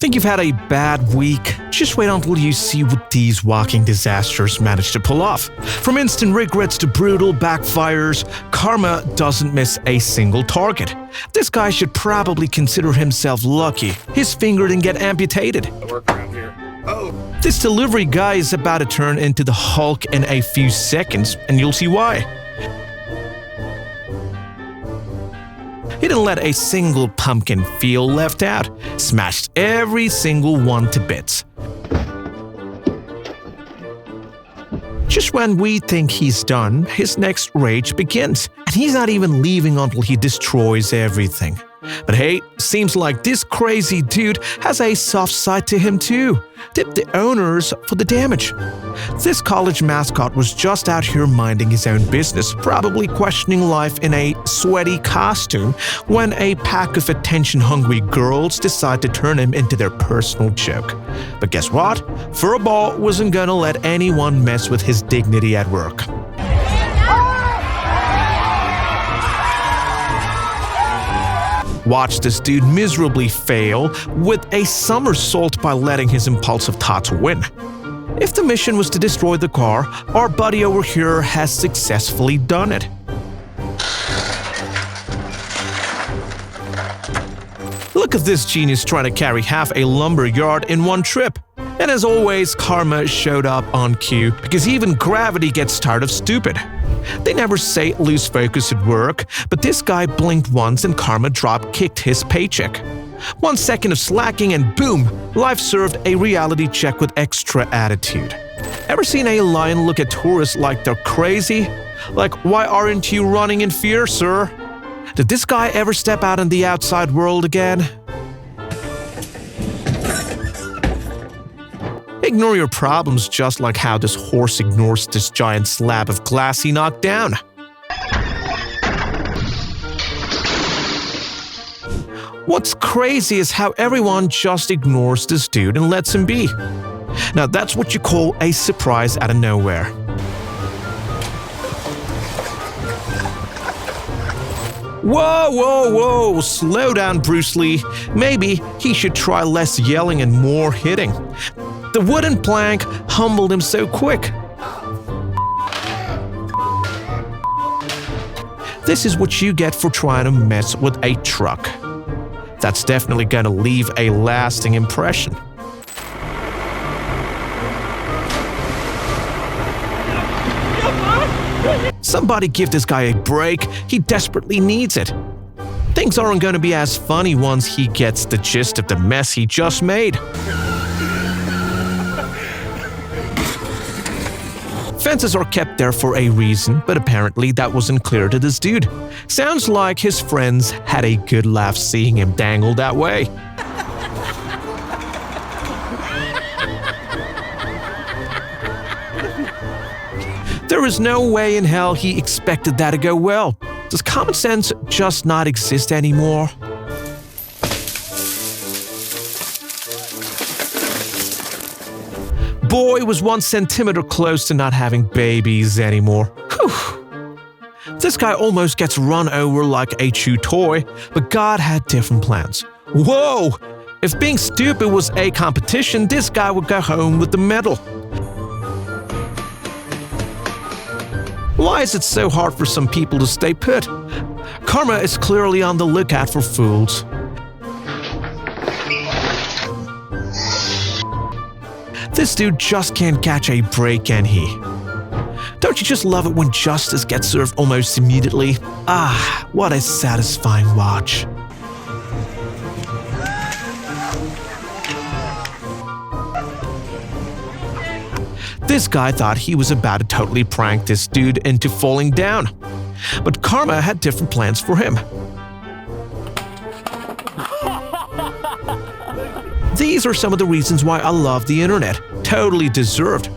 Think you've had a bad week? Just wait until you see what these walking disasters manage to pull off. From instant regrets to brutal backfires, karma doesn't miss a single target. This guy should probably consider himself lucky. His finger didn't get amputated. I work around here. Oh! This delivery guy is about to turn into the Hulk in a few seconds, and you'll see why. He didn't let a single pumpkin feel left out, smashed every single one to bits. Just when we think he's done, his next rage begins, and he's not even leaving until he destroys everything. But hey, seems like this crazy dude has a soft side to him too. Tip the owners for the damage. This college mascot was just out here minding his own business, probably questioning life in a sweaty costume, when a pack of attention-hungry girls decide to turn him into their personal joke. But guess what? Furball wasn't gonna let anyone mess with his dignity at work. Watch this dude miserably fail with a somersault by letting his impulsive thoughts win. If the mission was to destroy the car, our buddy over here has successfully done it. Look at this genius trying to carry half a lumber yard in one trip. And as always, karma showed up on cue, because even gravity gets tired of stupid. They never say lose focus at work, but this guy blinked once and karma drop-kicked his paycheck. 1 second of slacking and boom, life served a reality check with extra attitude. Ever seen a lion look at tourists like they're crazy? Like, why aren't you running in fear, sir? Did this guy ever step out in the outside world again? Ignore your problems just like how this horse ignores this giant slab of glass he knocked down. What's crazy is how everyone just ignores this dude and lets him be. Now that's what you call a surprise out of nowhere. Whoa, whoa, whoa, slow down, Bruce Lee. Maybe he should try less yelling and more hitting. The wooden plank humbled him so quick. This is what you get for trying to mess with a truck. That's definitely gonna leave a lasting impression. Somebody give this guy a break, he desperately needs it. Things aren't gonna be as funny once he gets the gist of the mess he just made. Fences are kept there for a reason, but apparently that wasn't clear to this dude. Sounds like his friends had a good laugh seeing him dangle that way. There is no way in hell he expected that to go well. Does common sense just not exist anymore? Boy was 1 centimeter close to not having babies anymore. Whew. This guy almost gets run over like a chew toy, but God had different plans. Whoa! If being stupid was a competition, this guy would go home with the medal. Why is it so hard for some people to stay put? Karma is clearly on the lookout for fools. This dude just can't catch a break, can he? Don't you just love it when justice gets served almost immediately? Ah, what a satisfying watch. This guy thought he was about to totally prank this dude into falling down. But karma had different plans for him. These are some of the reasons why I love the internet. Totally deserved.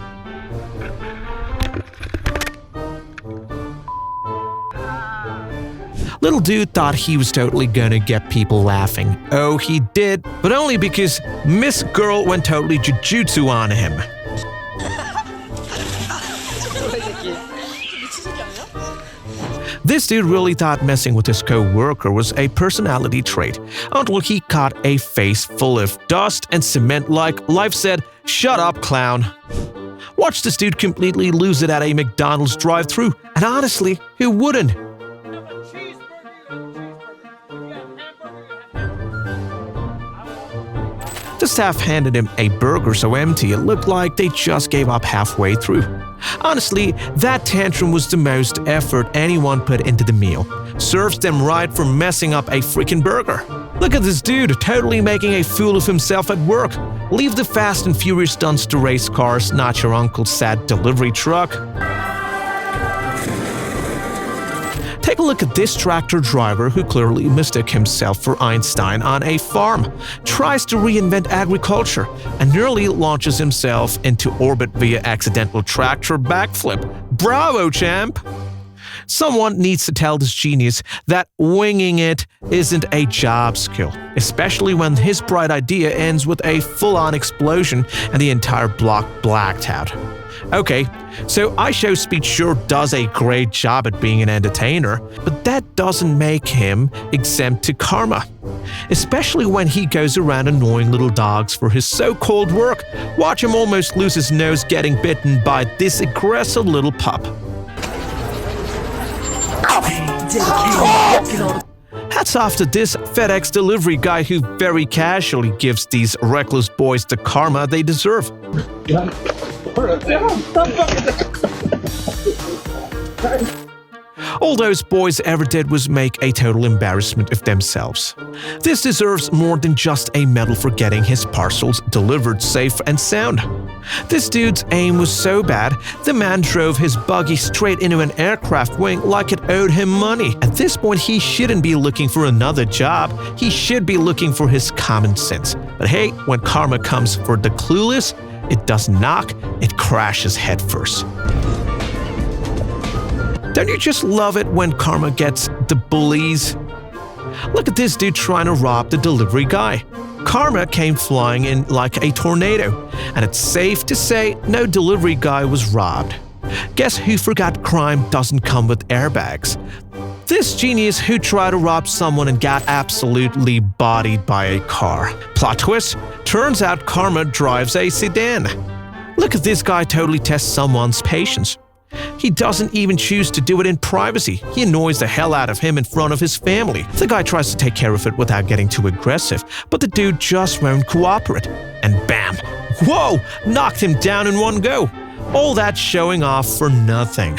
Little dude thought he was totally gonna get people laughing. Oh, he did, but only because Miss Girl went totally jujutsu on him. This dude really thought messing with his co-worker was a personality trait until he caught a face full of dust and cement like life said, "Shut up, clown." Watch this dude completely lose it at a McDonald's drive-thru, and honestly, who wouldn't? The staff handed him a burger so empty it looked like they just gave up halfway through. Honestly, that tantrum was the most effort anyone put into the meal. Serves them right for messing up a freaking burger. Look at this dude, totally making a fool of himself at work. Leave the Fast and Furious stunts to race cars, not your uncle's sad delivery truck. Take a look at this tractor driver who clearly mistook himself for Einstein on a farm, tries to reinvent agriculture, and nearly launches himself into orbit via accidental tractor backflip. Bravo, champ! Someone needs to tell this genius that winging it isn't a job skill, especially when his bright idea ends with a full-on explosion and the entire block blacked out. Okay, so iShowSpeed sure does a great job at being an entertainer, but that doesn't make him exempt to karma. Especially when he goes around annoying little dogs for his so-called work. Watch him almost lose his nose getting bitten by this aggressive little pup. Hats off to this FedEx delivery guy who very casually gives these reckless boys the karma they deserve. All those boys ever did was make a total embarrassment of themselves. This deserves more than just a medal for getting his parcels delivered safe and sound. This dude's aim was so bad, the man drove his buggy straight into an aircraft wing like it owed him money. At this point, he shouldn't be looking for another job. He should be looking for his common sense. But hey, when karma comes for the clueless, it doesn't knock, it crashes headfirst. Don't you just love it when karma gets the bullies? Look at this dude trying to rob the delivery guy. Karma came flying in like a tornado, and it's safe to say no delivery guy was robbed. Guess who forgot crime doesn't come with airbags? This genius who tried to rob someone and got absolutely bodied by a car. Plot twist, turns out karma drives a sedan. Look at this guy totally test someone's patience. He doesn't even choose to do it in privacy. He annoys the hell out of him in front of his family. The guy tries to take care of it without getting too aggressive, but the dude just won't cooperate. And bam! Whoa! Knocked him down in one go. All that showing off for nothing.